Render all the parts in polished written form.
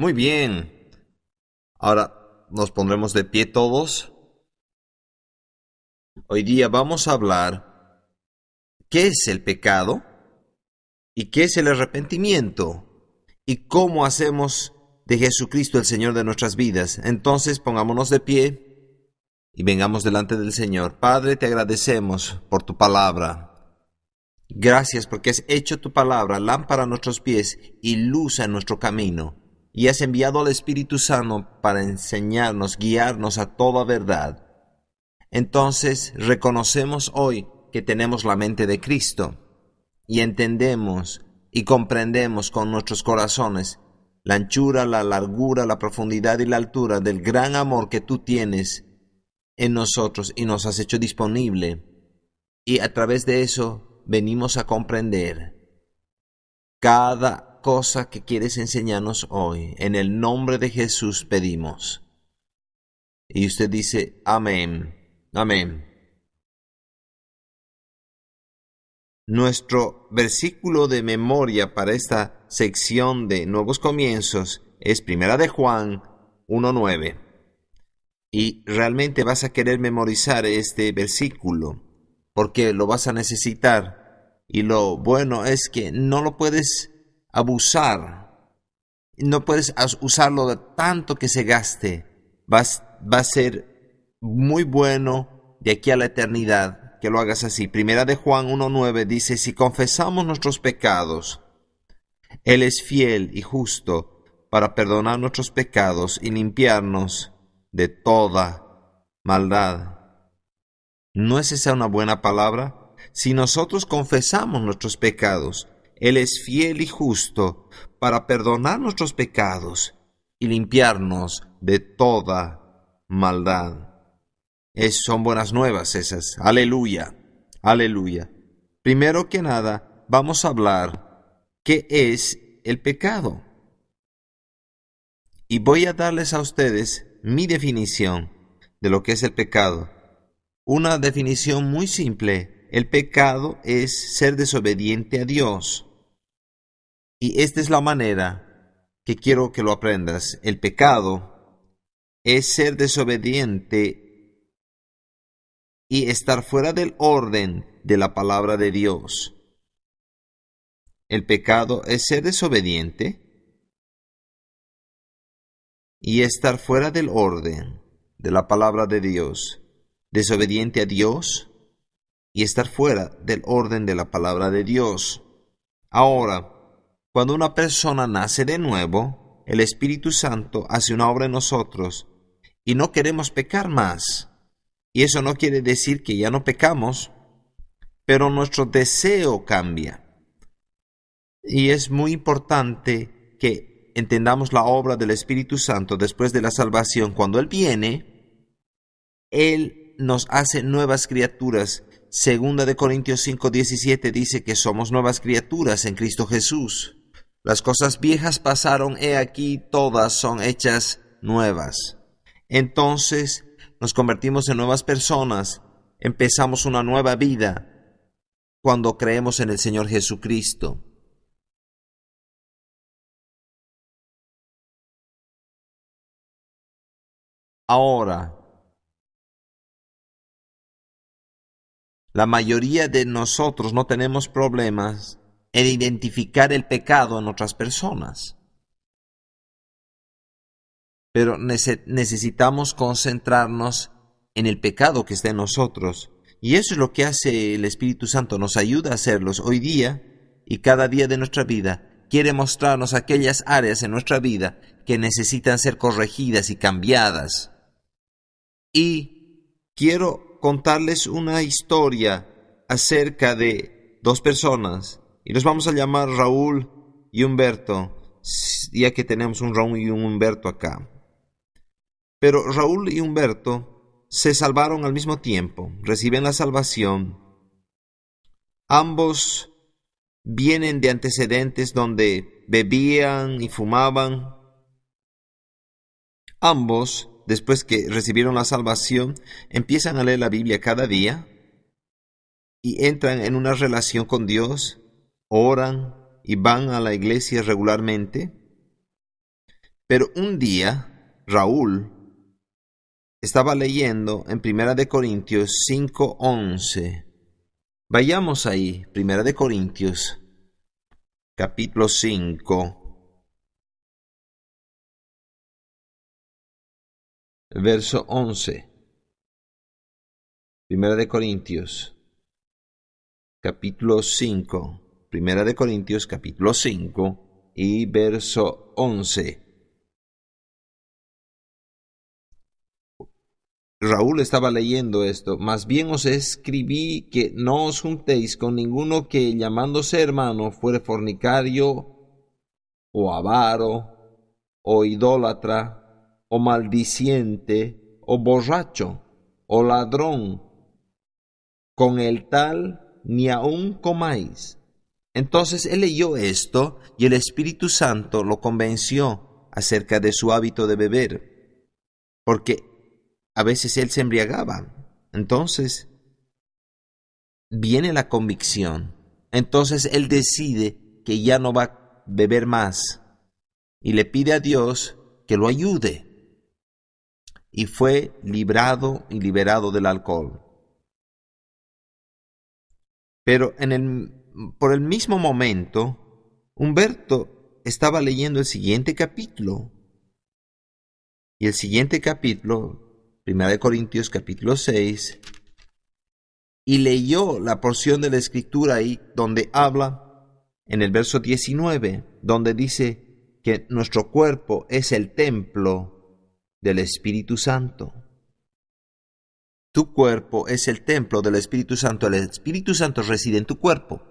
Muy bien. Ahora nos pondremos de pie todos. Hoy día vamos a hablar qué es el pecado y qué es el arrepentimiento y cómo hacemos de Jesucristo el Señor de nuestras vidas. Entonces pongámonos de pie y vengamos delante del Señor. Padre, te agradecemos por tu palabra. Gracias porque has hecho tu palabra lámpara a nuestros pies y luz a nuestro camino. Y has enviado al Espíritu Santo para enseñarnos, guiarnos a toda verdad. Entonces reconocemos hoy que tenemos la mente de Cristo y entendemos y comprendemos con nuestros corazones la anchura, la largura, la profundidad y la altura del gran amor que tú tienes en nosotros y nos has hecho disponible. Y a través de eso venimos a comprender cada cosa que quieres enseñarnos hoy. En el nombre de Jesús pedimos. Y usted dice, amén, amén. Nuestro versículo de memoria para esta sección de Nuevos Comienzos es Primera de Juan 1:9. Y realmente vas a querer memorizar este versículo porque lo vas a necesitar. Y lo bueno es que no lo puedes abusar. No puedes usarlo de tanto que se gaste. Va a ser muy bueno de aquí a la eternidad que lo hagas así. Primera de Juan 1:9 dice, si confesamos nuestros pecados, Él es fiel y justo para perdonar nuestros pecados y limpiarnos de toda maldad. ¿No es esa una buena palabra? Si nosotros confesamos nuestros pecados, Él es fiel y justo para perdonar nuestros pecados y limpiarnos de toda maldad. Son buenas nuevas esas. Aleluya, aleluya. Primero que nada, vamos a hablar qué es el pecado. Y voy a darles a ustedes mi definición de lo que es el pecado. Una definición muy simple. El pecado es ser desobediente a Dios. Y esta es la manera que quiero que lo aprendas. El pecado es ser desobediente y estar fuera del orden de la palabra de Dios. El pecado es ser desobediente y estar fuera del orden de la palabra de Dios. Desobediente a Dios y estar fuera del orden de la palabra de Dios. Ahora, cuando una persona nace de nuevo, el Espíritu Santo hace una obra en nosotros y no queremos pecar más. Y eso no quiere decir que ya no pecamos, pero nuestro deseo cambia. Y es muy importante que entendamos la obra del Espíritu Santo después de la salvación. Cuando Él viene, Él nos hace nuevas criaturas. Segunda de Corintios 5:17 dice que somos nuevas criaturas en Cristo Jesús. Las cosas viejas pasaron, he aquí todas son hechas nuevas. Entonces nos convertimos en nuevas personas, empezamos una nueva vida cuando creemos en el Señor Jesucristo. Ahora, la mayoría de nosotros no tenemos problemas en identificar el pecado en otras personas. Pero necesitamos concentrarnos en el pecado que está en nosotros. Y eso es lo que hace el Espíritu Santo, nos ayuda a hacerlos hoy día y cada día de nuestra vida. Quiere mostrarnos aquellas áreas en nuestra vida que necesitan ser corregidas y cambiadas. Y quiero contarles una historia acerca de dos personas. Y los vamos a llamar Raúl y Humberto, ya que tenemos un Raúl y un Humberto acá. Pero Raúl y Humberto se salvaron al mismo tiempo, reciben la salvación. Ambos vienen de antecedentes donde bebían y fumaban. Ambos, después que recibieron la salvación, empiezan a leer la Biblia cada día y entran en una relación con Dios, oran y van a la iglesia regularmente. Pero un día, Raúl estaba leyendo en 1 Corintios 5:11. Vayamos ahí, 1 Corintios, capítulo 5, verso 11. 1 Corintios, capítulo 5. 1 Corintios, capítulo 5 y verso 11. Raúl estaba leyendo esto. Más bien os escribí que no os juntéis con ninguno que, llamándose hermano, fuere fornicario, o avaro, o idólatra, o maldiciente, o borracho, o ladrón. Con el tal ni aun comáis. Entonces él leyó esto y el Espíritu Santo lo convenció acerca de su hábito de beber, porque a veces él se embriagaba. Entonces viene la convicción. Entonces él decide que ya no va a beber más y le pide a Dios que lo ayude. Y fue librado y liberado del alcohol. Pero por el mismo momento, Humberto estaba leyendo el siguiente capítulo. Y el siguiente capítulo, 1 Corintios capítulo 6, y leyó la porción de la Escritura ahí donde habla en el verso 19, donde dice que nuestro cuerpo es el templo del Espíritu Santo. Tu cuerpo es el templo del Espíritu Santo. El Espíritu Santo reside en tu cuerpo.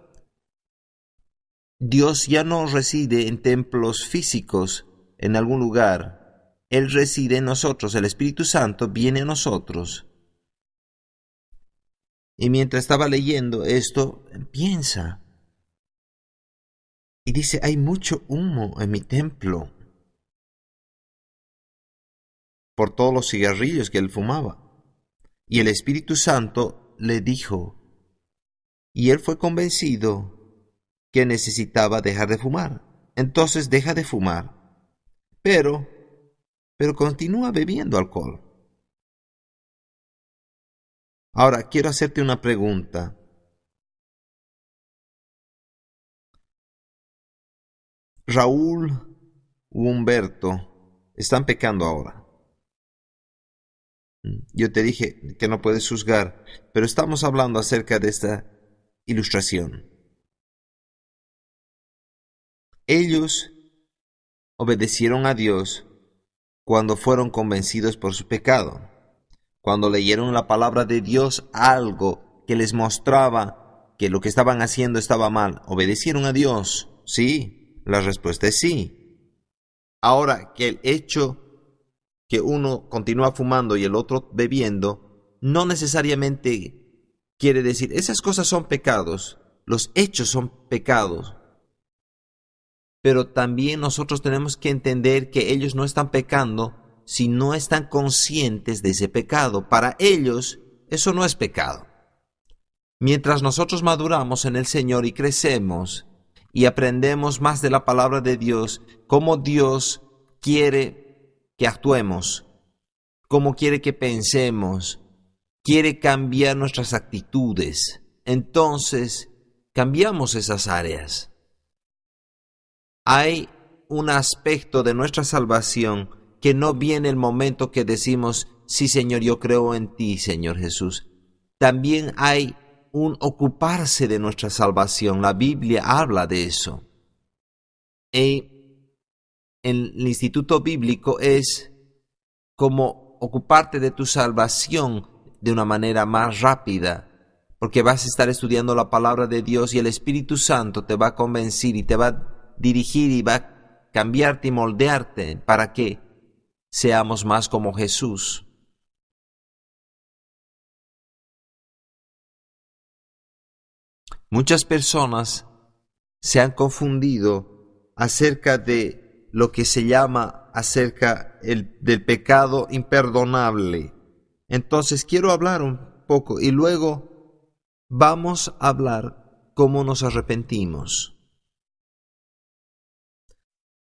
Dios ya no reside en templos físicos en algún lugar. Él reside en nosotros. El Espíritu Santo viene a nosotros. Y mientras estaba leyendo esto, piensa y dice, hay mucho humo en mi templo por todos los cigarrillos que él fumaba. Y el Espíritu Santo le dijo, y él fue convencido que necesitaba dejar de fumar. Entonces deja de fumar, pero continúa bebiendo alcohol. Ahora, quiero hacerte una pregunta. Raúl u Humberto están pecando ahora. Yo te dije que no puedes juzgar, pero estamos hablando acerca de esta ilustración. Ellos obedecieron a Dios cuando fueron convencidos por su pecado, cuando leyeron la palabra de Dios, algo que les mostraba que lo que estaban haciendo estaba mal. ¿Obedecieron a Dios? Sí, la respuesta es sí. Ahora, que el hecho que uno continúa fumando y el otro bebiendo, no necesariamente quiere decir, esas cosas son pecados, los hechos son pecados. Pero también nosotros tenemos que entender que ellos no están pecando si no están conscientes de ese pecado. Para ellos, eso no es pecado. Mientras nosotros maduramos en el Señor y crecemos y aprendemos más de la palabra de Dios, cómo Dios quiere que actuemos, cómo quiere que pensemos, quiere cambiar nuestras actitudes, entonces cambiamos esas áreas. Hay un aspecto de nuestra salvación que no viene el momento que decimos, sí Señor, yo creo en ti, Señor Jesús. También hay un ocuparse de nuestra salvación. La Biblia habla de eso. El instituto bíblico es como ocuparte de tu salvación de una manera más rápida, porque vas a estar estudiando la palabra de Dios y el Espíritu Santo te va a convencer y te va a dirigir y va a cambiarte y moldearte para que seamos más como Jesús. Muchas personas se han confundido acerca de lo que se llama acerca del pecado imperdonable. Entonces quiero hablar un poco y luego vamos a hablar cómo nos arrepentimos.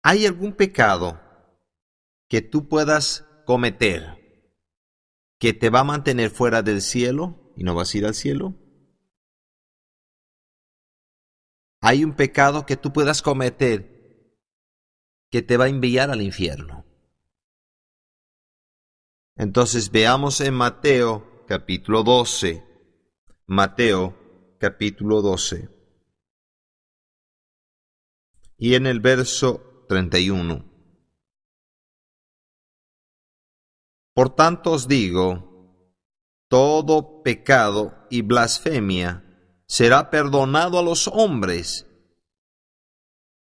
¿Hay algún pecado que tú puedas cometer que te va a mantener fuera del cielo y no vas a ir al cielo? ¿Hay un pecado que tú puedas cometer que te va a enviar al infierno? Entonces veamos en Mateo capítulo 12. Mateo capítulo 12. Y en el verso 31. Por tanto os digo, todo pecado y blasfemia será perdonado a los hombres.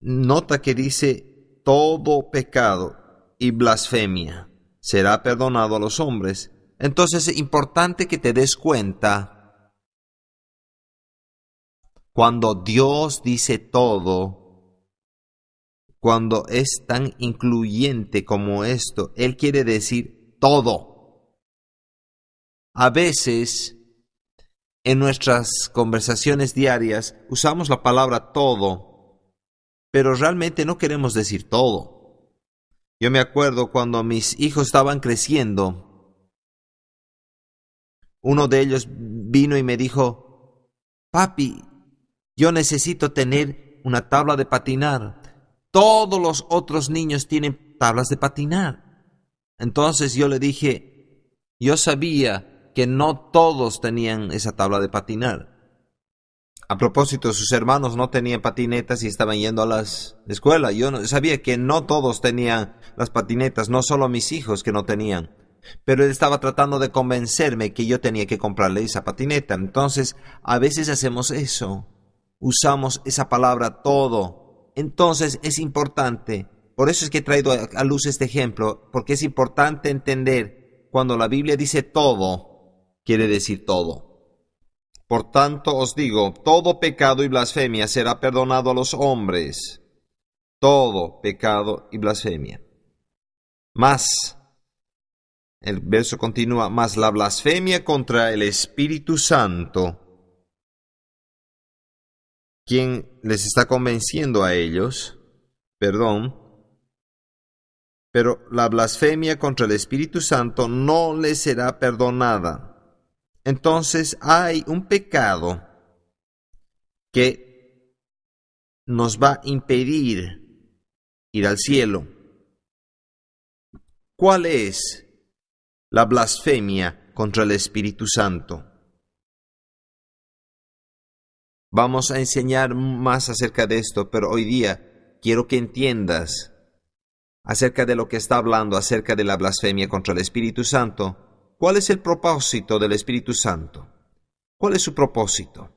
Nota que dice todo pecado y blasfemia será perdonado a los hombres. Entonces es importante que te des cuenta cuando Dios dice todo. Cuando es tan incluyente como esto, Él quiere decir todo. A veces, en nuestras conversaciones diarias, usamos la palabra todo, pero realmente no queremos decir todo. Yo me acuerdo cuando mis hijos estaban creciendo, uno de ellos vino y me dijo, papi, yo necesito tener una tabla de patinar. Todos los otros niños tienen tablas de patinar. Entonces yo le dije, yo sabía que no todos tenían esa tabla de patinar. A propósito, sus hermanos no tenían patinetas y estaban yendo a la escuela. Yo sabía que no todos tenían las patinetas, no solo mis hijos que no tenían. Pero él estaba tratando de convencerme que yo tenía que comprarle esa patineta. Entonces, a veces hacemos eso. Usamos esa palabra todo. Entonces es importante, por eso es que he traído a luz este ejemplo, porque es importante entender cuando la Biblia dice todo, quiere decir todo. Por tanto os digo, todo pecado y blasfemia será perdonado a los hombres. Todo pecado y blasfemia. Mas, el verso continúa, mas la blasfemia contra el Espíritu Santo, quien les está convenciendo a ellos, pero la blasfemia contra el Espíritu Santo no les será perdonada. Entonces hay un pecado que nos va a impedir ir al cielo. ¿Cuál es la blasfemia contra el Espíritu Santo? Vamos a enseñar más acerca de esto, pero hoy día quiero que entiendas acerca de lo que está hablando, acerca de la blasfemia contra el Espíritu Santo. ¿Cuál es el propósito del Espíritu Santo? ¿Cuál es su propósito?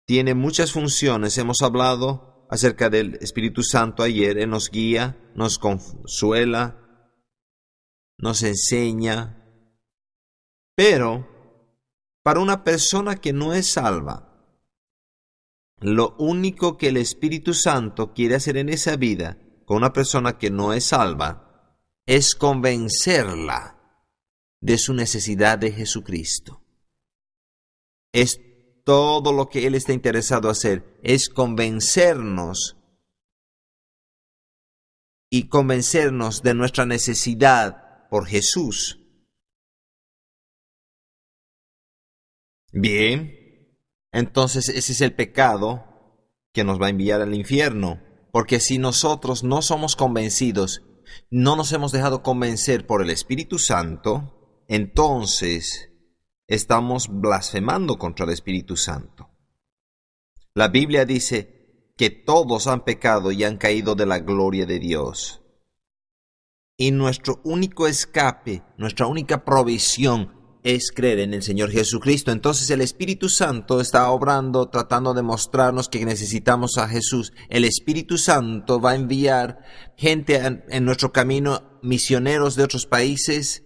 Tiene muchas funciones. Hemos hablado acerca del Espíritu Santo ayer. Él nos guía, nos consuela, nos enseña. Pero para una persona que no es salva, lo único que el Espíritu Santo quiere hacer en esa vida con una persona que no es salva es convencerla de su necesidad de Jesucristo. Es todo lo que Él está interesado en hacer, es convencernos y convencernos de nuestra necesidad por Jesús. Bien. Entonces ese es el pecado que nos va a enviar al infierno, porque si nosotros no somos convencidos, no nos hemos dejado convencer por el Espíritu Santo, entonces estamos blasfemando contra el Espíritu Santo. La Biblia dice que todos han pecado y han caído de la gloria de Dios. Y nuestro único escape, nuestra única provisión es creer en el Señor Jesucristo. Entonces el Espíritu Santo está obrando, tratando de mostrarnos que necesitamos a Jesús. El Espíritu Santo va a enviar gente en nuestro camino, misioneros de otros países,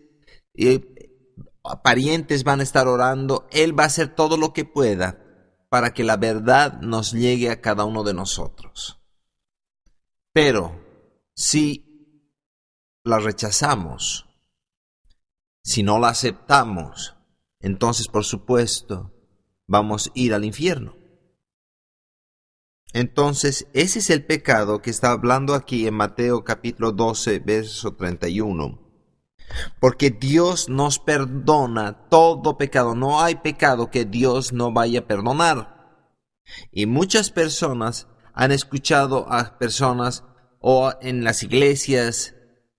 parientes van a estar orando. Él va a hacer todo lo que pueda para que la verdad nos llegue a cada uno de nosotros. Pero si la rechazamos, si no la aceptamos, entonces por supuesto vamos a ir al infierno. Entonces, ese es el pecado que está hablando aquí en Mateo capítulo 12, verso 31. Porque Dios nos perdona todo pecado. No hay pecado que Dios no vaya a perdonar. Y muchas personas han escuchado a personas o en las iglesias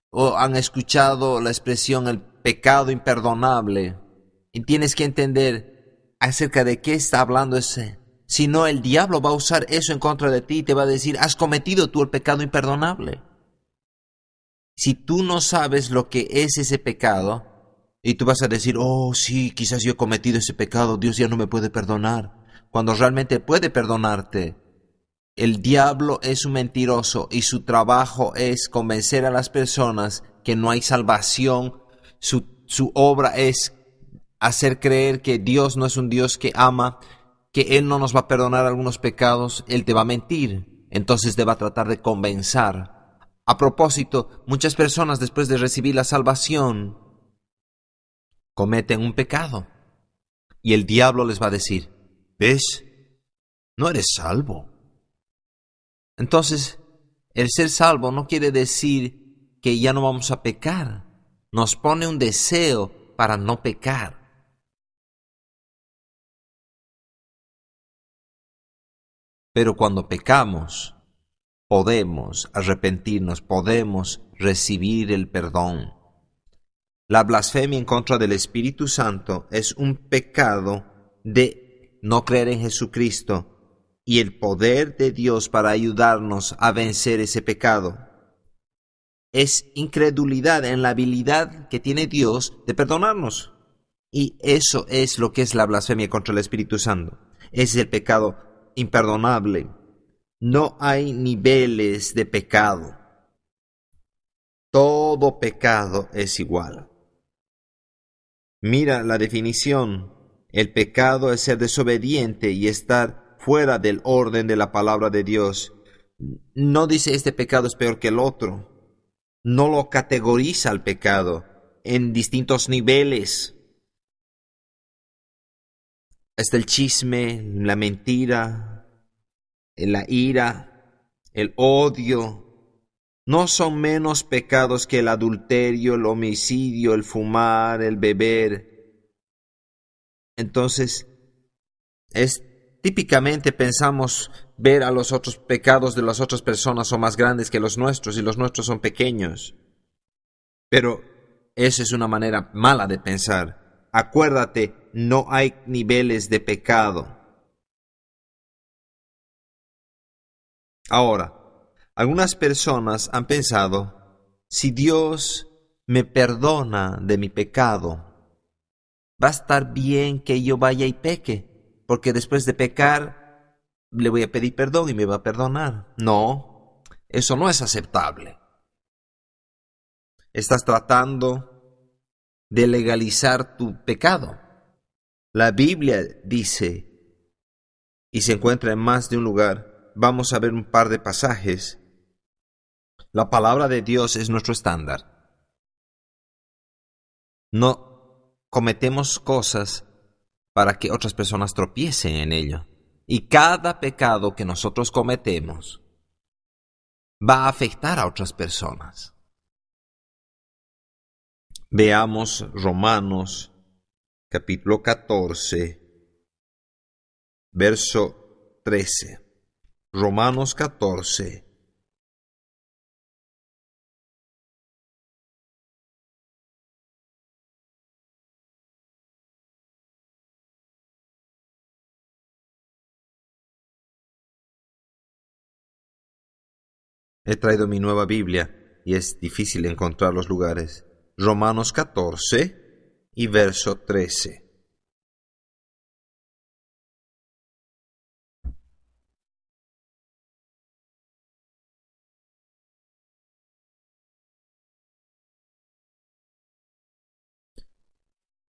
o han escuchado la expresión el pecado imperdonable. Y tienes que entender acerca de qué está hablando ese. Si no, el diablo va a usar eso en contra de ti y te va a decir, has cometido tú el pecado imperdonable. Si tú no sabes lo que es ese pecado, y tú vas a decir, oh sí, quizás yo he cometido ese pecado, Dios ya no me puede perdonar, cuando realmente puede perdonarte. El diablo es un mentiroso y su trabajo es convencer a las personas que no hay salvación. Su obra es hacer creer que Dios no es un Dios que ama, que Él no nos va a perdonar algunos pecados. Él te va a mentir. Entonces te va a tratar de convencer. A propósito, muchas personas después de recibir la salvación cometen un pecado. Y el diablo les va a decir, ¿ves? No eres salvo. Entonces, el ser salvo no quiere decir que ya no vamos a pecar. Nos pone un deseo para no pecar. Pero cuando pecamos, podemos arrepentirnos, podemos recibir el perdón. La blasfemia en contra del Espíritu Santo es un pecado de no creer en Jesucristo y el poder de Dios para ayudarnos a vencer ese pecado. Es incredulidad en la habilidad que tiene Dios de perdonarnos. Y eso es lo que es la blasfemia contra el Espíritu Santo. Es el pecado imperdonable. No hay niveles de pecado. Todo pecado es igual. Mira la definición. El pecado es ser desobediente y estar fuera del orden de la palabra de Dios. No dice este pecado es peor que el otro. No lo categoriza el pecado en distintos niveles. Está el chisme, la mentira, la ira, el odio. No son menos pecados que el adulterio, el homicidio, el fumar, el beber. Entonces, típicamente pensamos ver a los otros pecados de las otras personas son más grandes que los nuestros y los nuestros son pequeños. Pero esa es una manera mala de pensar. Acuérdate, no hay niveles de pecado. Ahora, algunas personas han pensado, si Dios me perdona de mi pecado, va a estar bien que yo vaya y peque, porque después de pecar le voy a pedir perdón y me va a perdonar. No, eso no es aceptable. Estás tratando de legalizar tu pecado. La Biblia dice, y se encuentra en más de un lugar, vamos a ver un par de pasajes. La palabra de Dios es nuestro estándar. No cometemos cosas para que otras personas tropiecen en ello. Y cada pecado que nosotros cometemos va a afectar a otras personas. Veamos Romanos capítulo 14, verso 13. Romanos 14. He traído mi nueva Biblia y es difícil encontrar los lugares. Romanos 14 y verso 13.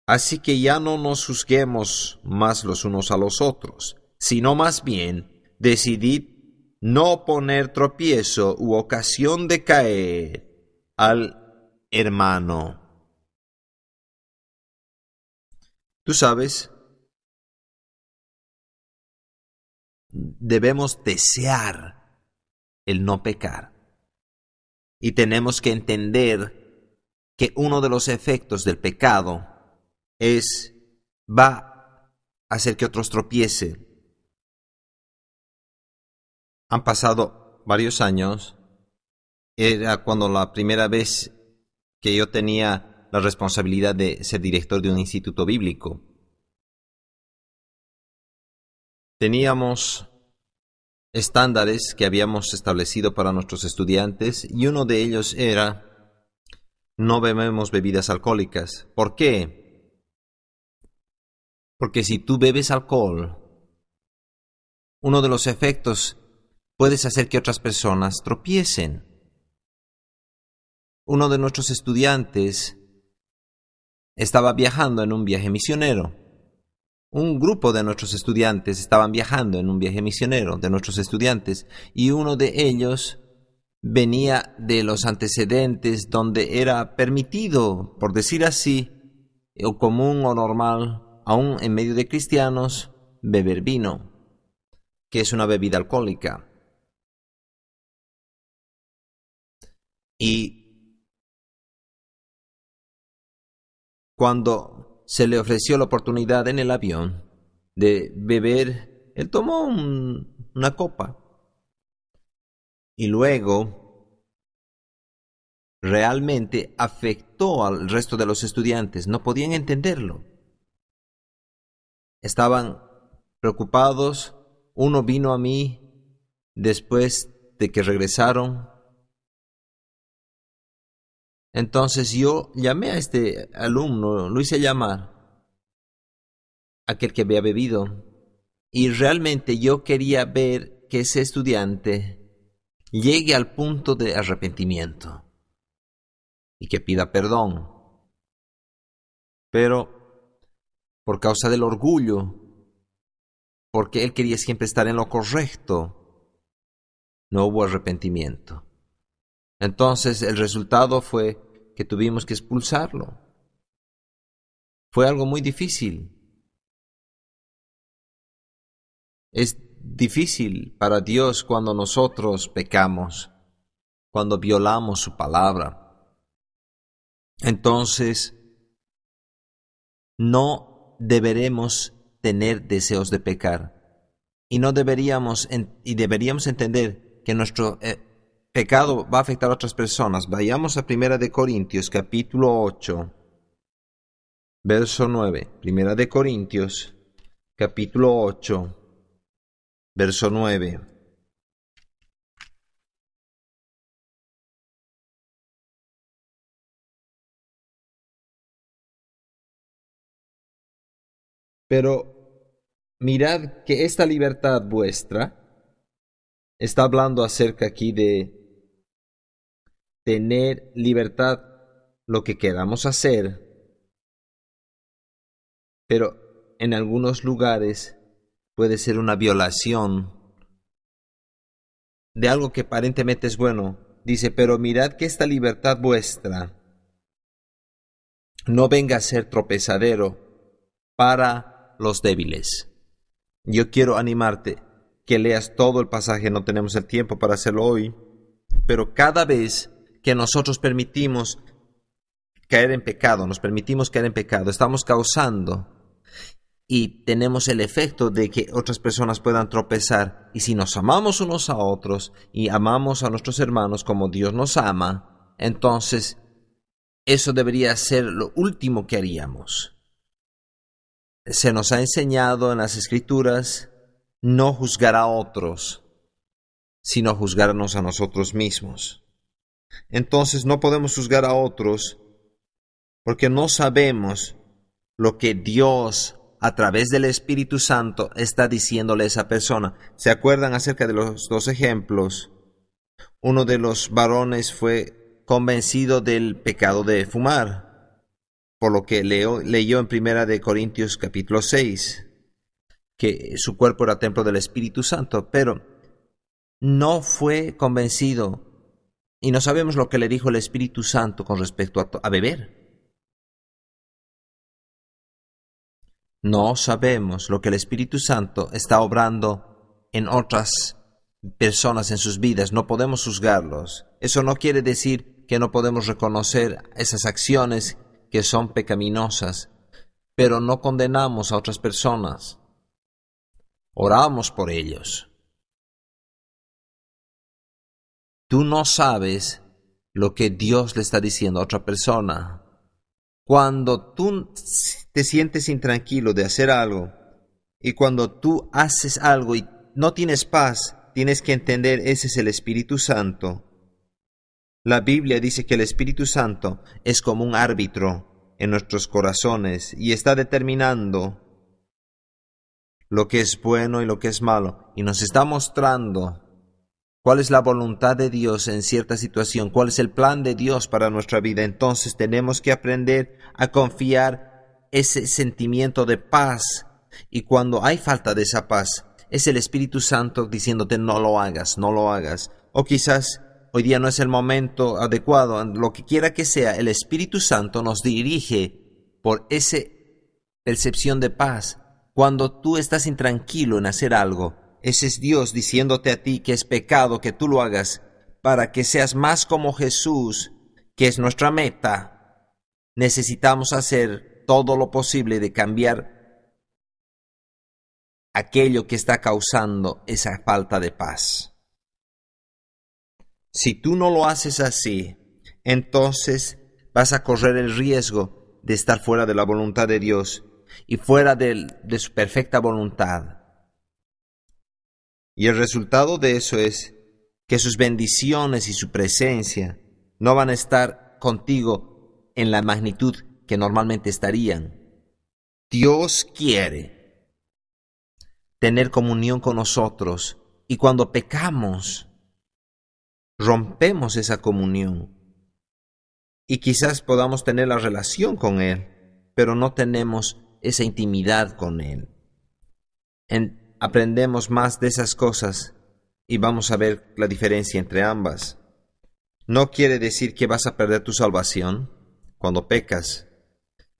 Así que ya no nos juzguemos más los unos a los otros, sino más bien decidid no poner tropiezo u ocasión de caer al hermano. Tú sabes, debemos desear el no pecar. Y tenemos que entender que uno de los efectos del pecado va a hacer que otros tropiecen. Han pasado varios años. Era cuando la primera vez que yo tenía la responsabilidad de ser director de un instituto bíblico. Teníamos estándares que habíamos establecido para nuestros estudiantes y uno de ellos era: no bebemos bebidas alcohólicas. ¿Por qué? Porque si tú bebes alcohol, uno de los efectos puedes hacer que otras personas tropiecen. Uno de nuestros estudiantes estaba viajando en un viaje misionero. Un grupo de nuestros estudiantes estaban viajando en un viaje misionero de nuestros estudiantes, y uno de ellos venía de los antecedentes donde era permitido, por decir así, o común o normal, aún en medio de cristianos, beber vino, que es una bebida alcohólica. Y cuando se le ofreció la oportunidad en el avión de beber, él tomó una copa. Y luego realmente afectó al resto de los estudiantes. No podían entenderlo. Estaban preocupados. Uno vino a mí después de que regresaron. Entonces yo llamé a este alumno, lo hice llamar, aquel que había bebido, y realmente yo quería ver que ese estudiante llegue al punto de arrepentimiento y que pida perdón. Pero por causa del orgullo, porque él quería siempre estar en lo correcto, no hubo arrepentimiento. Entonces el resultado fue que tuvimos que expulsarlo. Fue algo muy difícil. Es difícil para Dios cuando nosotros pecamos, cuando violamos su palabra. Entonces, no deberemos tener deseos de pecar. Y deberíamos entender que nuestro pecado va a afectar a otras personas. Vayamos a 1 de Corintios, capítulo 8, verso 9. 1 de Corintios, capítulo 8, verso 9. Pero mirad que esta libertad vuestra, está hablando acerca aquí de tener libertad, lo que queramos hacer, pero en algunos lugares puede ser una violación de algo que aparentemente es bueno. Dice, pero mirad que esta libertad vuestra no venga a ser tropezadero para los débiles. Yo quiero animarte que leas todo el pasaje, no tenemos el tiempo para hacerlo hoy, pero cada vez que nosotros permitimos caer en pecado, estamos causando y tenemos el efecto de que otras personas puedan tropezar. Y si nos amamos unos a otros y amamos a nuestros hermanos como Dios nos ama, entonces eso debería ser lo último que haríamos. Se nos ha enseñado en las Escrituras no juzgar a otros, sino juzgarnos a nosotros mismos. Entonces no podemos juzgar a otros porque no sabemos lo que Dios a través del Espíritu Santo está diciéndole a esa persona. ¿Se acuerdan acerca de los dos ejemplos? Uno de los varones fue convencido del pecado de fumar, por lo que leyó en 1 de Corintios capítulo 6, que su cuerpo era templo del Espíritu Santo, pero no fue convencido, y no sabemos lo que le dijo el Espíritu Santo con respecto a beber. No sabemos lo que el Espíritu Santo está obrando en otras personas, en sus vidas, no podemos juzgarlos. Eso no quiere decir que no podemos reconocer esas acciones que son pecaminosas, pero no condenamos a otras personas. Oramos por ellos. Tú no sabes lo que Dios le está diciendo a otra persona. Cuando tú te sientes intranquilo de hacer algo, y cuando tú haces algo y no tienes paz, tienes que entender, ese es el Espíritu Santo. La Biblia dice que el Espíritu Santo es como un árbitro en nuestros corazones y está determinando lo que es bueno y lo que es malo, y nos está mostrando cuál es la voluntad de Dios en cierta situación, cuál es el plan de Dios para nuestra vida. Entonces tenemos que aprender a confiar ese sentimiento de paz, y cuando hay falta de esa paz, es el Espíritu Santo diciéndote no lo hagas, no lo hagas. O quizás hoy día no es el momento adecuado, lo que quiera que sea, el Espíritu Santo nos dirige por esa percepción de paz. Cuando tú estás intranquilo en hacer algo, ese es Dios diciéndote a ti que es pecado que tú lo hagas, para que seas más como Jesús, que es nuestra meta. Necesitamos hacer todo lo posible de cambiar aquello que está causando esa falta de paz. Si tú no lo haces así, entonces vas a correr el riesgo de estar fuera de la voluntad de Dios y fuera de su perfecta voluntad. Y el resultado de eso es que sus bendiciones y su presencia no van a estar contigo en la magnitud que normalmente estarían. Dios quiere tener comunión con nosotros, y cuando pecamos, rompemos esa comunión. Y quizás podamos tener la relación con Él, pero no tenemos esa intimidad con Él. Aprendemos más de esas cosas y vamos a ver la diferencia entre ambas. No quiere decir que vas a perder tu salvación cuando pecas.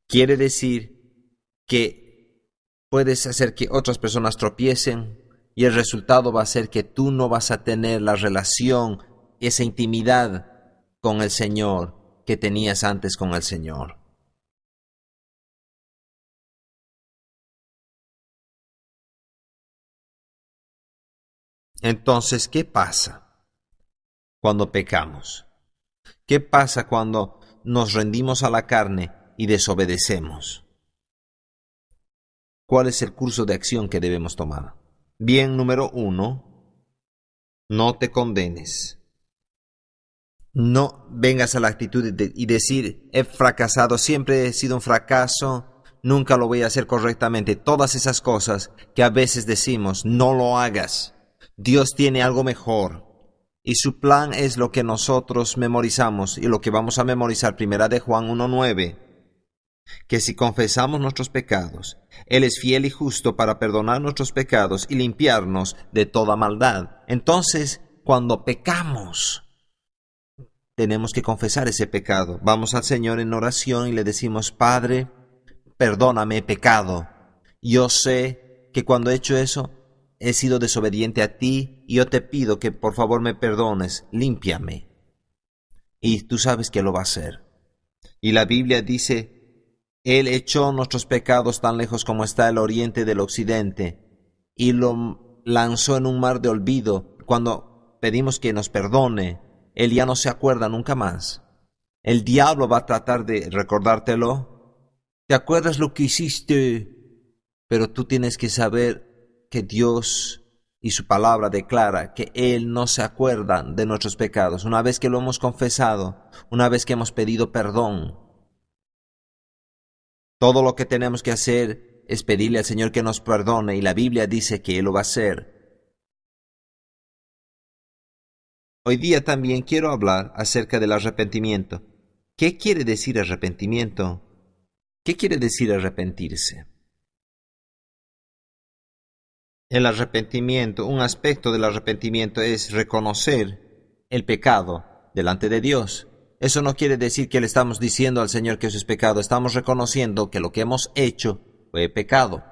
Quiere decir que puedes hacer que otras personas tropiecen, y el resultado va a ser que tú no vas a tener la relación, esa intimidad con el Señor que tenías antes con el Señor. Entonces, ¿qué pasa cuando pecamos? ¿Qué pasa cuando nos rendimos a la carne y desobedecemos? ¿Cuál es el curso de acción que debemos tomar? Bien, número 1, no te condenes. No vengas a la actitud y decir, he fracasado, siempre he sido un fracaso, nunca lo voy a hacer correctamente. Todas esas cosas que a veces decimos, no lo hagas. Dios tiene algo mejor, y su plan es lo que nosotros memorizamos, y lo que vamos a memorizar, 1 de Juan 1:9. Que si confesamos nuestros pecados, Él es fiel y justo para perdonar nuestros pecados y limpiarnos de toda maldad. Entonces, cuando pecamos, tenemos que confesar ese pecado. Vamos al Señor en oración y le decimos, Padre, perdóname, he pecado. Yo sé que cuando he hecho eso, he sido desobediente a ti, y yo te pido que por favor me perdones, límpiame. Y tú sabes que lo va a hacer. Y la Biblia dice, Él echó nuestros pecados tan lejos como está el oriente del occidente, y lo lanzó en un mar de olvido. Cuando pedimos que nos perdone, Él ya no se acuerda nunca más. El diablo va a tratar de recordártelo. ¿Te acuerdas lo que hiciste? Pero tú tienes que saber que Dios y su palabra declara que Él no se acuerda de nuestros pecados. Una vez que lo hemos confesado, una vez que hemos pedido perdón, todo lo que tenemos que hacer es pedirle al Señor que nos perdone, y la Biblia dice que Él lo va a hacer. Hoy día también quiero hablar acerca del arrepentimiento. ¿Qué quiere decir arrepentimiento? ¿Qué quiere decir arrepentirse? El arrepentimiento, un aspecto del arrepentimiento es reconocer el pecado delante de Dios. Eso no quiere decir que le estamos diciendo al Señor que eso es pecado. Estamos reconociendo que lo que hemos hecho fue pecado.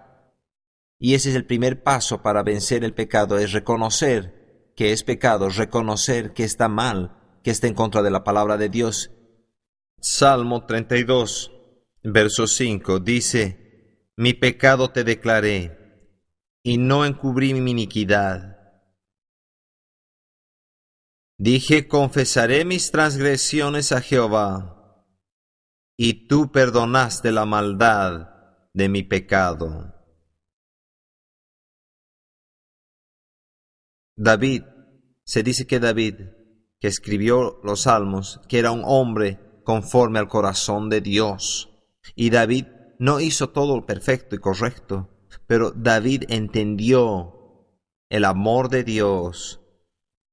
Y ese es el primer paso para vencer el pecado, es reconocer que es pecado, reconocer que está mal, que está en contra de la palabra de Dios. Salmo 32, verso 5 dice: Mi pecado te declaré, y no encubrí mi iniquidad. Dije: confesaré mis transgresiones a Jehová, y tú perdonaste la maldad de mi pecado. David, se dice que David, que escribió los salmos, que era un hombre conforme al corazón de Dios. Y David no hizo todo perfecto y correcto, pero David entendió el amor de Dios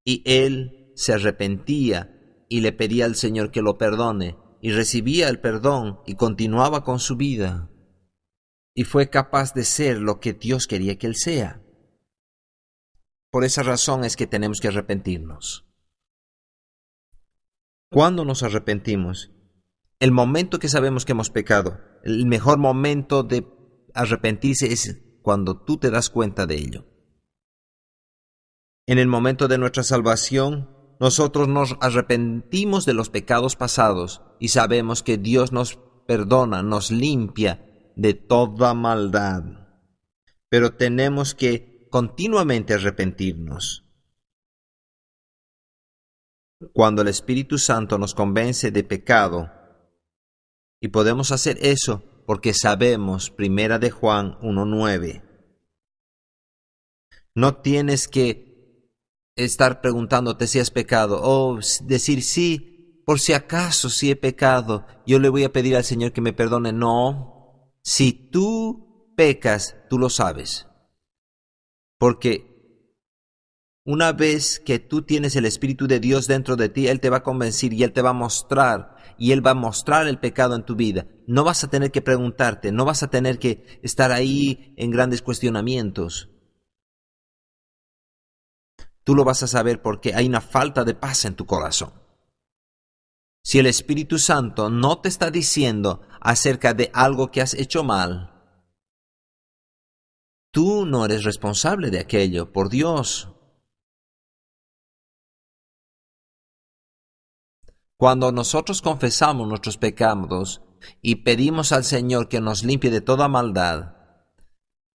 y él se arrepentía y le pedía al Señor que lo perdone y recibía el perdón y continuaba con su vida. Y fue capaz de ser lo que Dios quería que él sea. Por esa razón es que tenemos que arrepentirnos. ¿Cuándo nos arrepentimos? El momento que sabemos que hemos pecado. El mejor momento de arrepentirse es cuando tú te das cuenta de ello. En el momento de nuestra salvación, nosotros nos arrepentimos de los pecados pasados y sabemos que Dios nos perdona, nos limpia de toda maldad. Pero tenemos que continuamente arrepentirnos. Cuando el Espíritu Santo nos convence de pecado, y podemos hacer eso porque sabemos, 1 de Juan 1:9, no tienes que estar preguntándote si has pecado o decir sí, por si acaso si he pecado, yo le voy a pedir al Señor que me perdone. No, si tú pecas, tú lo sabes. Porque una vez que tú tienes el Espíritu de Dios dentro de ti, Él te va a convencer y Él te va a mostrar, y Él va a mostrar el pecado en tu vida. No vas a tener que preguntarte, no vas a tener que estar ahí en grandes cuestionamientos. Tú lo vas a saber porque hay una falta de paz en tu corazón. Si el Espíritu Santo no te está diciendo acerca de algo que has hecho mal, tú no eres responsable de aquello, por Dios. Cuando nosotros confesamos nuestros pecados y pedimos al Señor que nos limpie de toda maldad,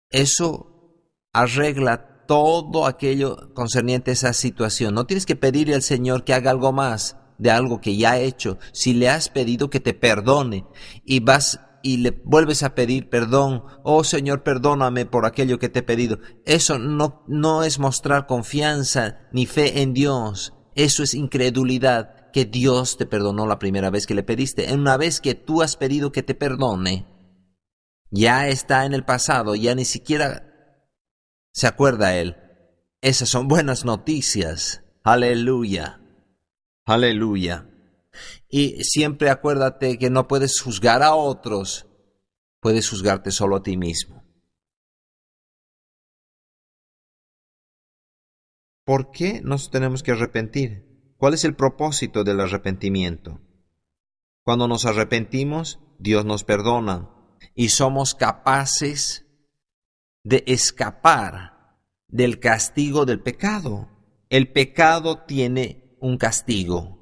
eso arregla todo aquello concerniente a esa situación. No tienes que pedirle al Señor que haga algo más de algo que ya ha hecho. Si le has pedido que te perdone y vas y le vuelves a pedir perdón, oh Señor, perdóname por aquello que te he pedido, eso no es mostrar confianza ni fe en Dios. Eso es incredulidad, que Dios te perdonó la primera vez que le pediste. Una vez que tú has pedido que te perdone, ya está en el pasado, ya ni siquiera se acuerda Él. Esas son buenas noticias. Aleluya. Aleluya. Y siempre acuérdate que no puedes juzgar a otros, puedes juzgarte solo a ti mismo. ¿Por qué nos tenemos que arrepentir? ¿Cuál es el propósito del arrepentimiento? Cuando nos arrepentimos, Dios nos perdona y somos capaces de escapar del castigo del pecado. El pecado tiene un castigo.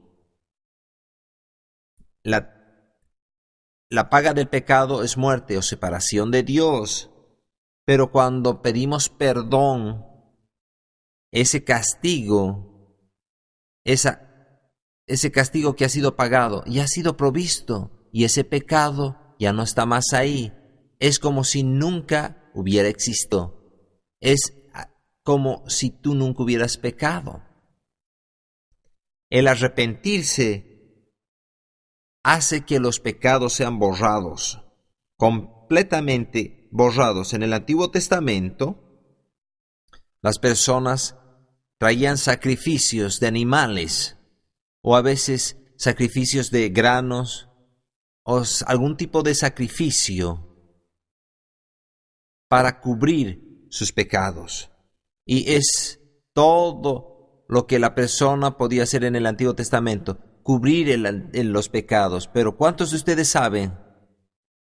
La paga del pecado es muerte o separación de Dios. Pero cuando pedimos perdón, ese castigo, ese castigo que ha sido pagado, ya ha sido provisto y ese pecado ya no está más ahí. Es como si nunca hubiera existido. Es como si tú nunca hubieras pecado. El arrepentirse hace que los pecados sean borrados, completamente borrados. En el Antiguo Testamento, las personas traían sacrificios de animales o a veces sacrificios de granos o algún tipo de sacrificio para cubrir sus pecados. Y es todo lo que la persona podía hacer en el Antiguo Testamento, cubrir los pecados. Pero ¿cuántos de ustedes saben,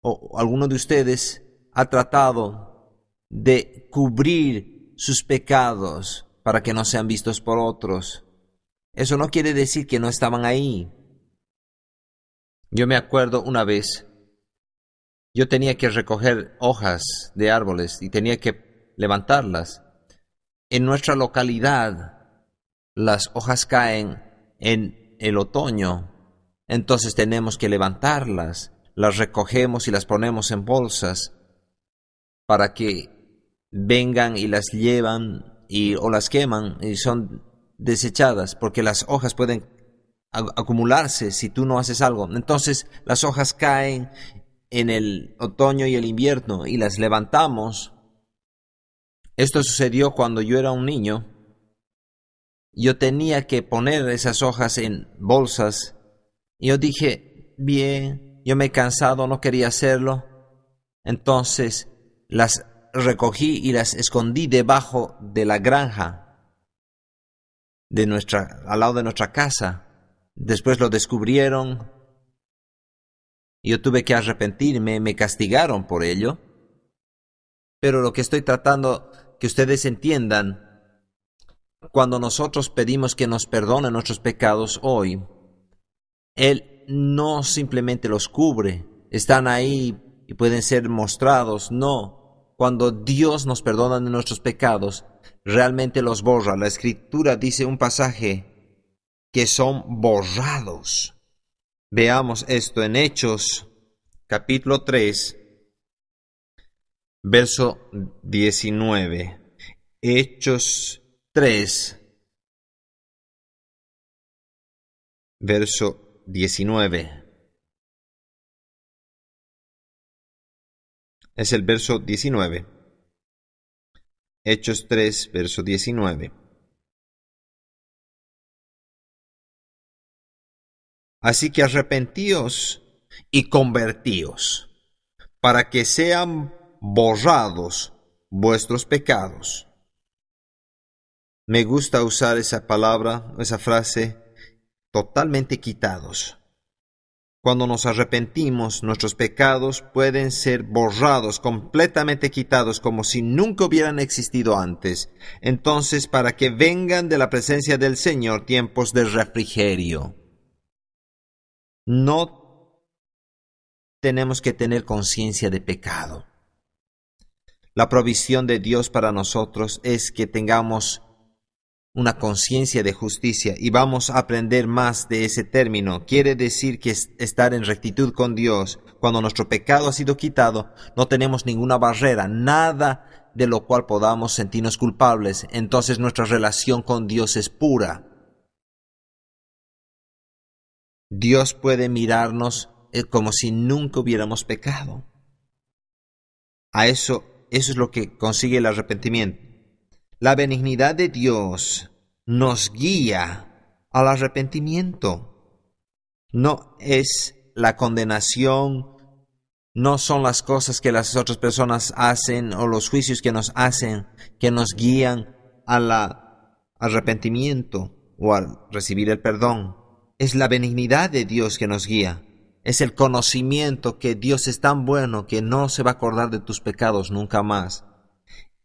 o alguno de ustedes ha tratado de cubrir sus pecados para que no sean vistos por otros. Eso no quiere decir que no estaban ahí. Yo me acuerdo una vez, yo tenía que recoger hojas de árboles y tenía que levantarlas. En nuestra localidad, las hojas caen en el otoño, entonces tenemos que levantarlas, las recogemos y las ponemos en bolsas para que vengan y las llevan o las queman y son desechadas, porque las hojas pueden acumularse si tú no haces algo. Entonces las hojas caen en el otoño y el invierno y las levantamos. Esto sucedió cuando yo era un niño. Yo tenía que poner esas hojas en bolsas. Y yo dije, bien, yo me he cansado, no quería hacerlo. Entonces las recogí y las escondí debajo de la granja al lado de nuestra casa. Después lo descubrieron. Yo tuve que arrepentirme, me castigaron por ello. Pero lo que estoy tratando que ustedes entiendan, cuando nosotros pedimos que nos perdone nuestros pecados hoy, Él no simplemente los cubre, están ahí y pueden ser mostrados, no. Cuando Dios nos perdona de nuestros pecados, realmente los borra. La Escritura dice un pasaje que son borrados. Veamos esto en Hechos, capítulo 3, verso 19. Hechos 3, verso 19. Es el verso 19. Hechos 3, verso 19. Así que arrepentíos y convertíos, para que sean borrados vuestros pecados. Me gusta usar esa palabra, esa frase, totalmente quitados. Cuando nos arrepentimos, nuestros pecados pueden ser borrados, completamente quitados, como si nunca hubieran existido antes. Entonces, para que vengan de la presencia del Señor tiempos de refrigerio. No tenemos que tener conciencia de pecado. La provisión de Dios para nosotros es que tengamos una conciencia de justicia y vamos a aprender más de ese término. Quiere decir que estar en rectitud con Dios. Cuando nuestro pecado ha sido quitado, no tenemos ninguna barrera, nada de lo cual podamos sentirnos culpables. Entonces nuestra relación con Dios es pura. Dios puede mirarnos como si nunca hubiéramos pecado. Eso es lo que consigue el arrepentimiento. La benignidad de Dios nos guía al arrepentimiento. No es la condenación, no son las cosas que las otras personas hacen o los juicios que nos hacen que nos guían al arrepentimiento o al recibir el perdón. Es la benignidad de Dios que nos guía. Es el conocimiento que Dios es tan bueno que no se va a acordar de tus pecados nunca más.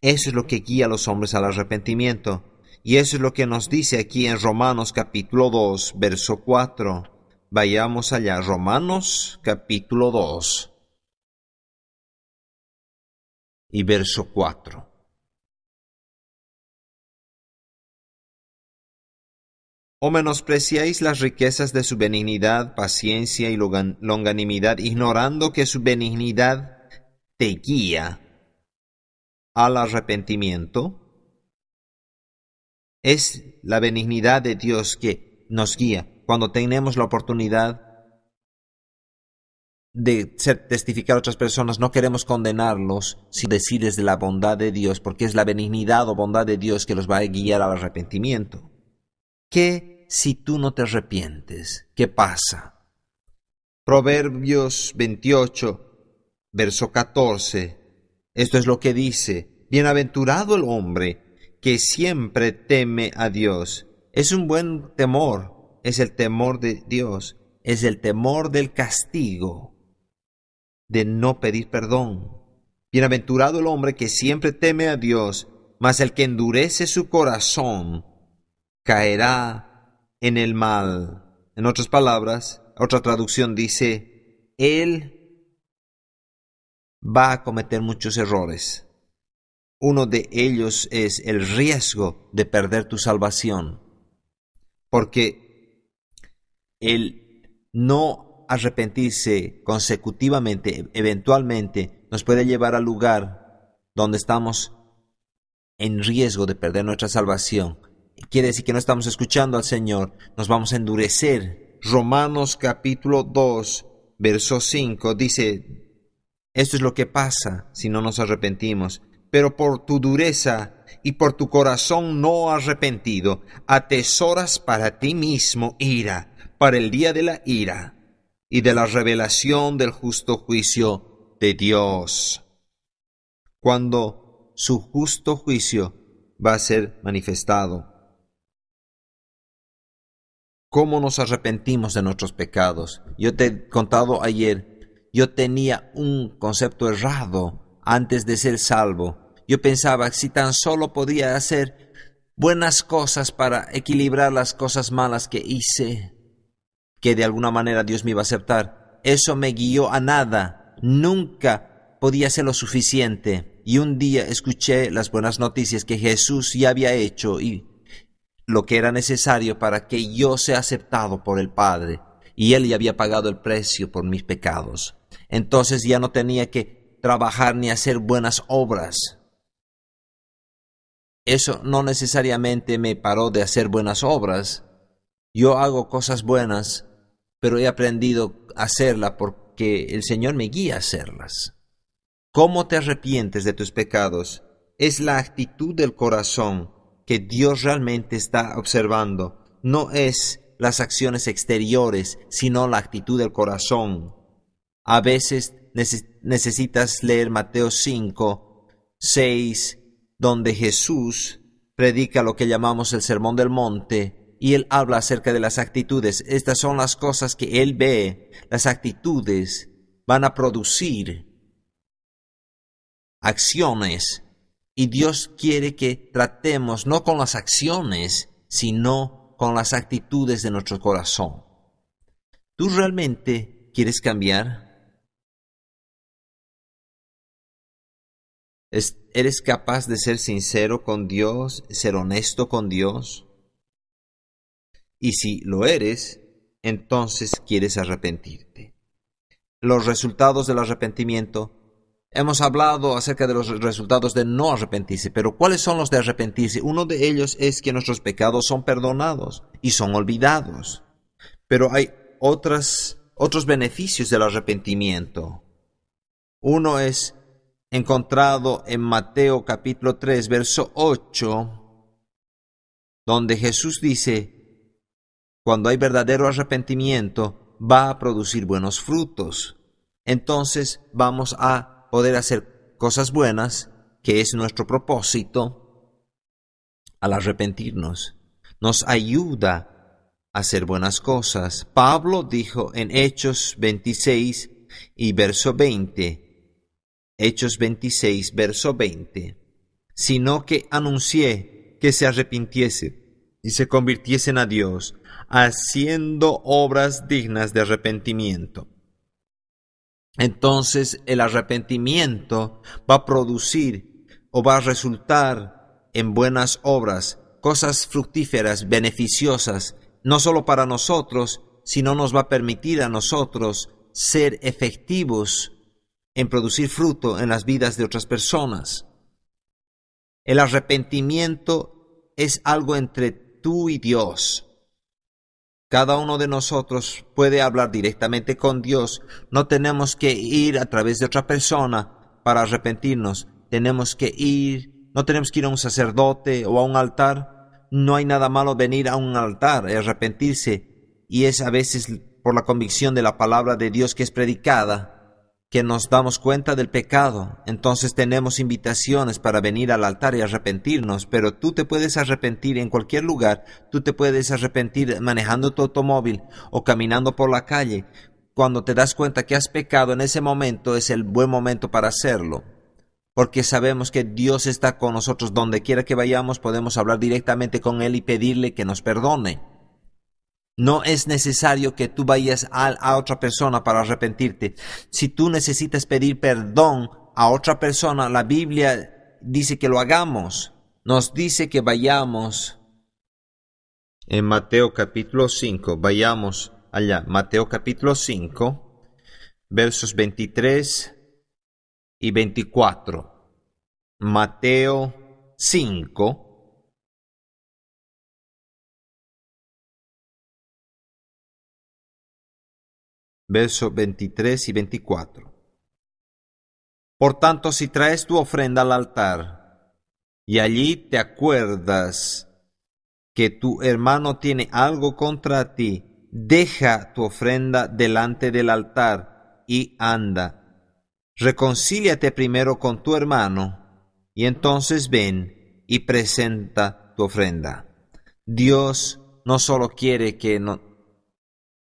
Eso es lo que guía a los hombres al arrepentimiento. Y eso es lo que nos dice aquí en Romanos capítulo 2, verso 4. Vayamos allá, Romanos capítulo 2 y verso 4. ¿O menospreciáis las riquezas de su benignidad, paciencia y longanimidad, ignorando que su benignidad te guía al arrepentimiento? Es la benignidad de Dios que nos guía. Cuando tenemos la oportunidad de testificar a otras personas, no queremos condenarlos, sino decirles de la bondad de Dios, porque es la benignidad o bondad de Dios que los va a guiar al arrepentimiento. ¿Qué si tú no te arrepientes? ¿Qué pasa? Proverbios 28, verso 14. Esto es lo que dice: bienaventurado el hombre que siempre teme a Dios. Es un buen temor, es el temor de Dios, es el temor del castigo, de no pedir perdón. Bienaventurado el hombre que siempre teme a Dios, mas el que endurece su corazón caerá en el mal. En otras palabras, otra traducción dice, él va a cometer muchos errores. Uno de ellos es el riesgo de perder tu salvación, porque el no arrepentirse consecutivamente, eventualmente, nos puede llevar al lugar donde estamos en riesgo de perder nuestra salvación. Quiere decir que no estamos escuchando al Señor, nos vamos a endurecer. Romanos capítulo 2, verso 5 dice, esto es lo que pasa si no nos arrepentimos. Pero por tu dureza y por tu corazón no arrepentido, atesoras para ti mismo ira, para el día de la ira y de la revelación del justo juicio de Dios. Cuando su justo juicio va a ser manifestado. ¿Cómo nos arrepentimos de nuestros pecados? Yo te he contado ayer, yo tenía un concepto errado antes de ser salvo. Yo pensaba que si tan solo podía hacer buenas cosas para equilibrar las cosas malas que hice, que de alguna manera Dios me iba a aceptar. Eso me guió a nada. Nunca podía ser lo suficiente. Y un día escuché las buenas noticias que Jesús ya había hecho y lo que era necesario para que yo sea aceptado por el Padre. Y Él ya había pagado el precio por mis pecados. Entonces ya no tenía que trabajar ni hacer buenas obras. Eso no necesariamente me paró de hacer buenas obras. Yo hago cosas buenas, pero he aprendido a hacerlas porque el Señor me guía a hacerlas. ¿Cómo te arrepientes de tus pecados? Es la actitud del corazón que Dios realmente está observando. No es las acciones exteriores, sino la actitud del corazón. A veces necesitas leer Mateo 5, 6, donde Jesús predica lo que llamamos el Sermón del Monte, y Él habla acerca de las actitudes. Estas son las cosas que Él ve. Las actitudes van a producir acciones, y Dios quiere que tratemos no con las acciones, sino con las actitudes de nuestro corazón. ¿Tú realmente quieres cambiar? ¿Eres capaz de ser sincero con Dios, ser honesto con Dios? Y si lo eres, entonces quieres arrepentirte. Los resultados del arrepentimiento. Hemos hablado acerca de los resultados de no arrepentirse, pero ¿cuáles son los de arrepentirse? Uno de ellos es que nuestros pecados son perdonados y son olvidados. Pero hay otros beneficios del arrepentimiento. Uno es encontrado en Mateo capítulo 3, verso 8, donde Jesús dice, cuando hay verdadero arrepentimiento, va a producir buenos frutos. Entonces vamos a poder hacer cosas buenas, que es nuestro propósito, al arrepentirnos. Nos ayuda a hacer buenas cosas. Pablo dijo en Hechos 26 y verso 20, Hechos 26, verso 20, sino que anuncié que se arrepintiese y se convirtiesen a Dios, haciendo obras dignas de arrepentimiento. Entonces el arrepentimiento va a producir o va a resultar en buenas obras, cosas fructíferas, beneficiosas, no solo para nosotros, sino nos va a permitir a nosotros ser efectivos en producir fruto en las vidas de otras personas. El arrepentimiento es algo entre tú y Dios. Cada uno de nosotros puede hablar directamente con Dios. No tenemos que ir a través de otra persona para arrepentirnos. No tenemos que ir a un sacerdote o a un altar. No hay nada malo venir a un altar y arrepentirse. Y es a veces por la convicción de la palabra de Dios que es predicada que nos damos cuenta del pecado. Entonces tenemos invitaciones para venir al altar y arrepentirnos, pero tú te puedes arrepentir en cualquier lugar. Tú te puedes arrepentir manejando tu automóvil o caminando por la calle. Cuando te das cuenta que has pecado, en ese momento es el buen momento para hacerlo. porque sabemos que Dios está con nosotros. Donde quiera que vayamos, podemos hablar directamente con Él y pedirle que nos perdone. No es necesario que tú vayas a otra persona para arrepentirte. Si tú necesitas pedir perdón a otra persona, la Biblia dice que lo hagamos. Nos dice que vayamos. En Mateo capítulo 5, vayamos allá. Mateo capítulo 5, versos 23 y 24. Mateo 5. Versos 23 y 24. Por tanto, si traes tu ofrenda al altar y allí te acuerdas que tu hermano tiene algo contra ti, deja tu ofrenda delante del altar y anda. Reconcíliate primero con tu hermano y entonces ven y presenta tu ofrenda. Dios no solo quiere que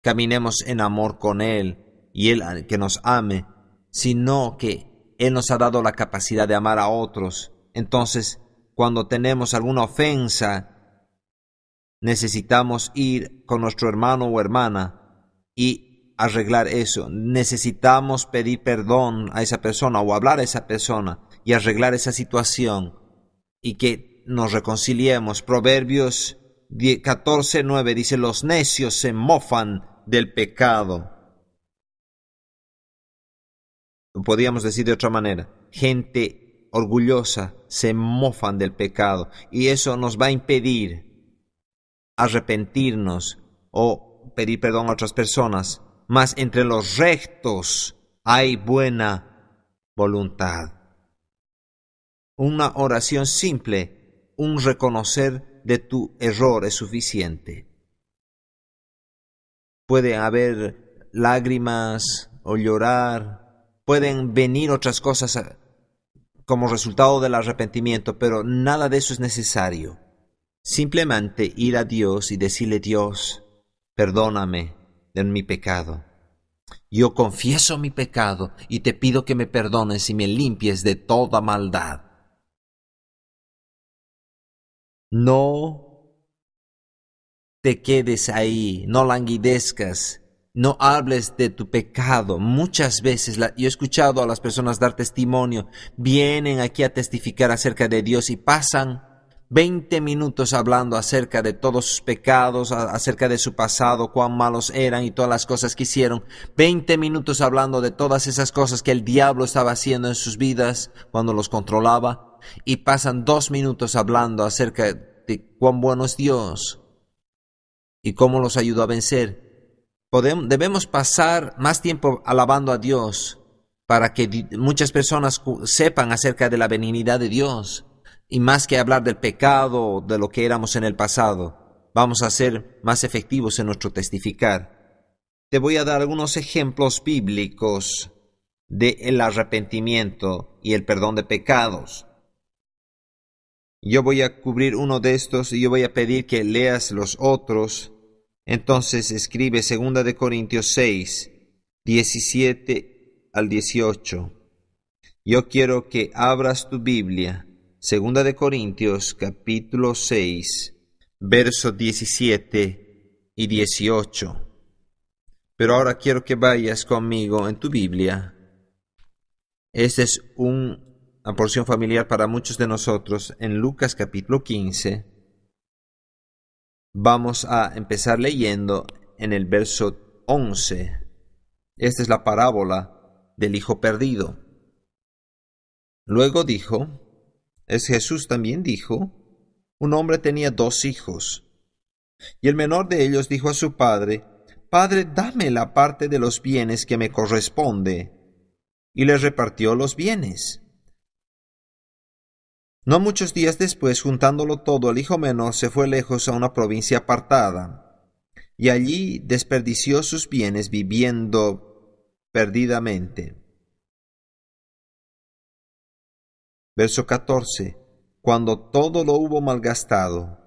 caminemos en amor con Él y Él que nos ame, sino que Él nos ha dado la capacidad de amar a otros. Entonces, cuando tenemos alguna ofensa, necesitamos ir con nuestro hermano o hermana y arreglar eso. Necesitamos pedir perdón a esa persona o hablar a esa persona y arreglar esa situación y que nos reconciliemos. Proverbios 14:9 dice: los necios se mofan del pecado. Podríamos decir de otra manera, gente orgullosa se mofan del pecado y eso nos va a impedir arrepentirnos o pedir perdón a otras personas. Mas entre los rectos hay buena voluntad. Una oración simple, un reconocer de tu error es suficiente. Puede haber lágrimas o llorar, pueden venir otras cosas como resultado del arrepentimiento, pero nada de eso es necesario. Simplemente ir a Dios y decirle: Dios, perdóname de mi pecado. Yo confieso mi pecado y te pido que me perdones y me limpies de toda maldad. No te quedes ahí, no languidezcas, no hables de tu pecado. Muchas veces yo he escuchado a las personas dar testimonio, vienen aquí a testificar acerca de Dios y pasan 20 minutos hablando acerca de todos sus pecados, acerca de su pasado, cuán malos eran y todas las cosas que hicieron. 20 minutos hablando de todas esas cosas que el diablo estaba haciendo en sus vidas cuando los controlaba. Y pasan 2 minutos hablando acerca de cuán bueno es Dios y cómo los ayudó a vencer. Debemos pasar más tiempo alabando a Dios para que muchas personas sepan acerca de la benignidad de Dios. Y más que hablar del pecado, de lo que éramos en el pasado, vamos a ser más efectivos en nuestro testificar. Te voy a dar algunos ejemplos bíblicos del arrepentimiento y el perdón de pecados. Yo voy a cubrir uno de estos y yo voy a pedir que leas los otros. Entonces escribe 2 de Corintios 6, 17 al 18. Yo quiero que abras tu Biblia. 2 de Corintios capítulo 6, versos 17 y 18. Pero ahora quiero que vayas conmigo en tu Biblia. Esta es una porción familiar para muchos de nosotros. En Lucas capítulo 15. Vamos a empezar leyendo en el verso 11. Esta es la parábola del hijo perdido. Luego Jesús también dijo: un hombre tenía 2 hijos, y el menor de ellos dijo a su padre: Padre, dame la parte de los bienes que me corresponde. Y le repartió los bienes. No muchos días después, juntándolo todo, el hijo menor se fue lejos a una provincia apartada, y allí desperdició sus bienes viviendo perdidamente. Verso 14. Cuando todo lo hubo malgastado,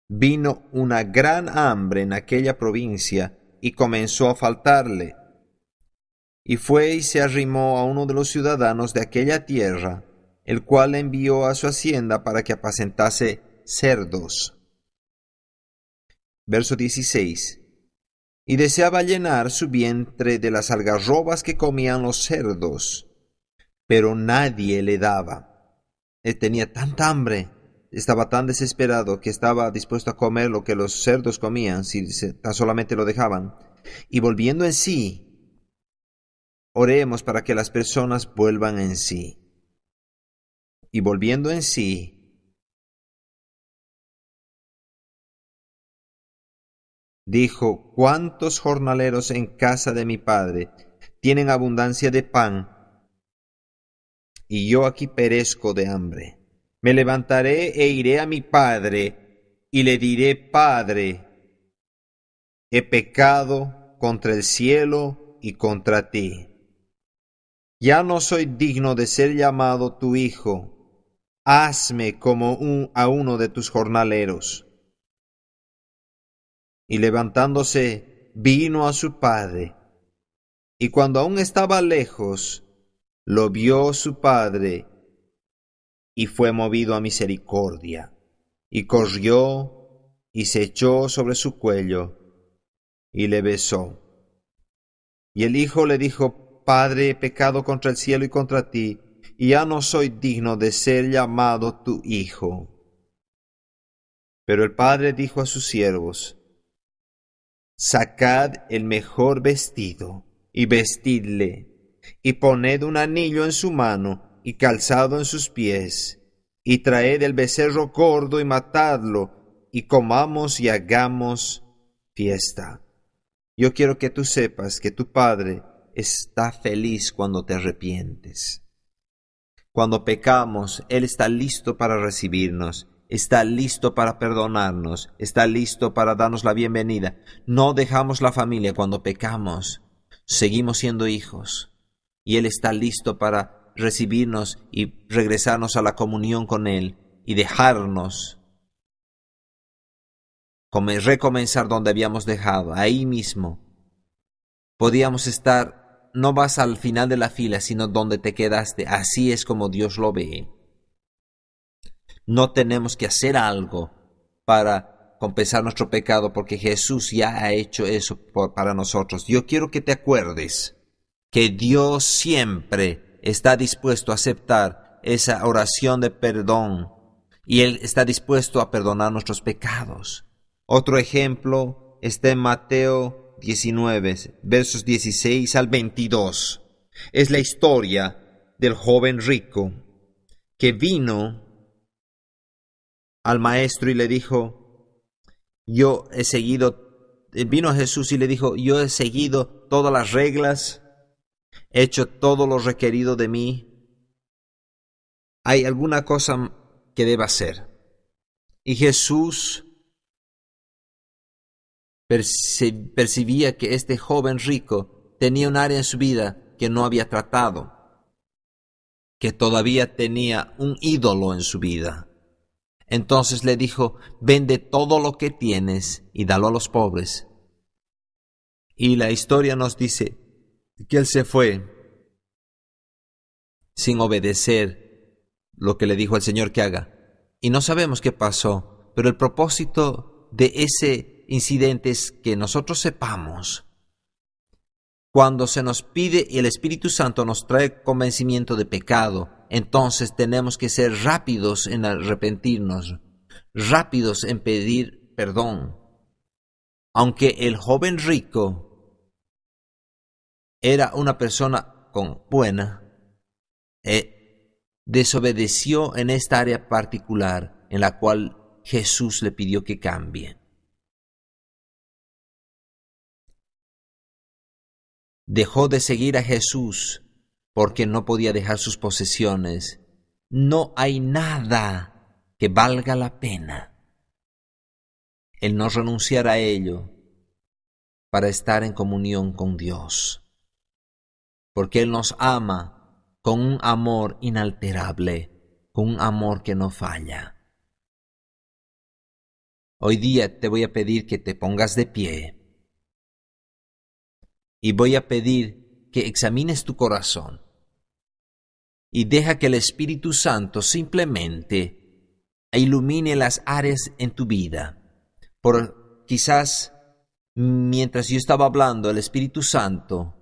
vino una gran hambre en aquella provincia y comenzó a faltarle. y fue y se arrimó a uno de los ciudadanos de aquella tierra, el cual le envió a su hacienda para que apacentase cerdos. Verso 16. Y deseaba llenar su vientre de las algarrobas que comían los cerdos, pero nadie le daba. Él tenía tanta hambre, estaba tan desesperado que estaba dispuesto a comer lo que los cerdos comían si tan solamente lo dejaban. Y volviendo en sí, oremos para que las personas vuelvan en sí. Y volviendo en sí, dijo: ¿Cuántos jornaleros en casa de mi padre tienen abundancia de pan, y yo aquí perezco de hambre? Me levantaré e iré a mi padre, y le diré: Padre, he pecado contra el cielo y contra ti. Ya no soy digno de ser llamado tu hijo. Hazme como a uno de tus jornaleros. Y levantándose, vino a su padre. Y cuando aún estaba lejos, lo vio su padre, y fue movido a misericordia, y corrió, y se echó sobre su cuello, y le besó. Y el hijo le dijo: Padre, he pecado contra el cielo y contra ti, y ya no soy digno de ser llamado tu hijo. Pero el padre dijo a sus siervos: Sacad el mejor vestido, y vestidle, y poned un anillo en su mano, y calzado en sus pies, y traed el becerro gordo, y matadlo, y comamos y hagamos fiesta. Yo quiero que tú sepas que tu Padre está feliz cuando te arrepientes. Cuando pecamos, Él está listo para recibirnos, está listo para perdonarnos, está listo para darnos la bienvenida. No dejamos la familia cuando pecamos, seguimos siendo hijos, y Él está listo para recibirnos y regresarnos a la comunión con Él y dejarnos recomenzar donde habíamos dejado, ahí mismo. Podíamos estar, no vas al final de la fila, sino donde te quedaste. Así es como Dios lo ve. No tenemos que hacer algo para compensar nuestro pecado, porque Jesús ya ha hecho eso para nosotros. Yo quiero que te acuerdes que Dios siempre está dispuesto a aceptar esa oración de perdón, y Él está dispuesto a perdonar nuestros pecados. Otro ejemplo está en Mateo 19, versos 16 al 22. Es la historia del joven rico que vino al maestro y le dijo: vino a Jesús y le dijo: yo he seguido todas las reglas, he hecho todo lo requerido de mí. ¿Hay alguna cosa que deba hacer? Y Jesús percibía que este joven rico tenía un área en su vida que no había tratado, que todavía tenía un ídolo en su vida. Entonces le dijo: vende todo lo que tienes y dalo a los pobres. Y la historia nos dice que él se fue sin obedecer lo que le dijo el Señor que haga. Y no sabemos qué pasó, pero el propósito de ese incidente es que nosotros sepamos, cuando se nos pide y el Espíritu Santo nos trae convencimiento de pecado, entonces tenemos que ser rápidos en arrepentirnos, rápidos en pedir perdón. Aunque el joven rico era una persona buena, desobedeció en esta área particular en la cual Jesús le pidió que cambie. Dejó de seguir a Jesús porque no podía dejar sus posesiones. No hay nada que valga la pena el no renunciar a ello para estar en comunión con Dios, porque Él nos ama con un amor inalterable, con un amor que no falla. Hoy día te voy a pedir que te pongas de pie y voy a pedir que examines tu corazón y deja que el Espíritu Santo simplemente ilumine las áreas en tu vida. Por quizás mientras yo estaba hablando, el Espíritu Santo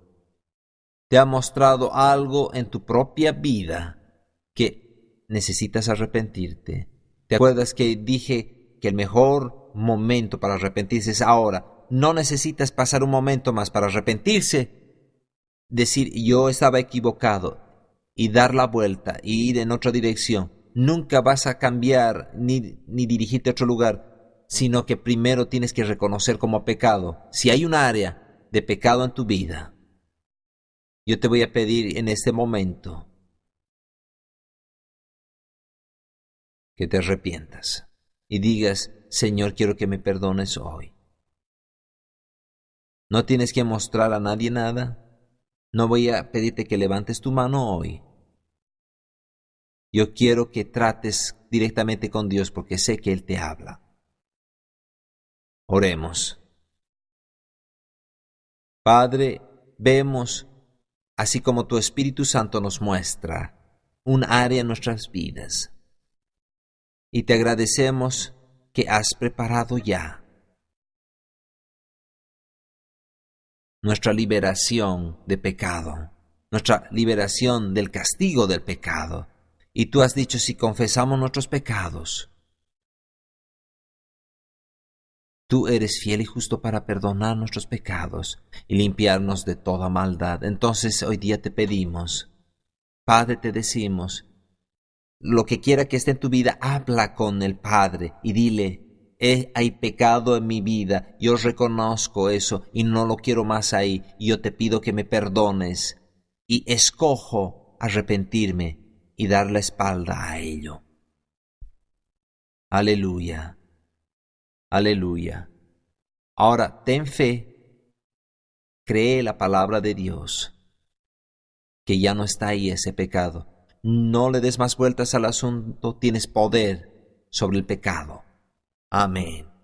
te ha mostrado algo en tu propia vida que necesitas arrepentirte. ¿Te acuerdas que dije que el mejor momento para arrepentirse es ahora? No necesitas pasar un momento más para arrepentirse, decir yo estaba equivocado y dar la vuelta y ir en otra dirección. Nunca vas a cambiar ni dirigirte a otro lugar, sino que primero tienes que reconocer como pecado. Si hay un área de pecado en tu vida, yo te voy a pedir en este momento que te arrepientas y digas, Señor, quiero que me perdones hoy. No tienes que mostrar a nadie nada. No voy a pedirte que levantes tu mano hoy. Yo quiero que trates directamente con Dios porque sé que Él te habla. Oremos. Padre, vemos, así como tu Espíritu Santo nos muestra, un área en nuestras vidas. Y te agradecemos que has preparado ya nuestra liberación de pecado, nuestra liberación del castigo del pecado. Y tú has dicho, si confesamos nuestros pecados, tú eres fiel y justo para perdonar nuestros pecados y limpiarnos de toda maldad. Entonces hoy día te pedimos, Padre, te decimos, lo que quiera que esté en tu vida, habla con el Padre y dile, hay pecado en mi vida, yo reconozco eso y no lo quiero más ahí, y yo te pido que me perdones y escojo arrepentirme y dar la espalda a ello. Aleluya, aleluya. Ahora ten fe, cree la palabra de Dios, que ya no está ahí ese pecado. No le des más vueltas al asunto, tienes poder sobre el pecado. Amén.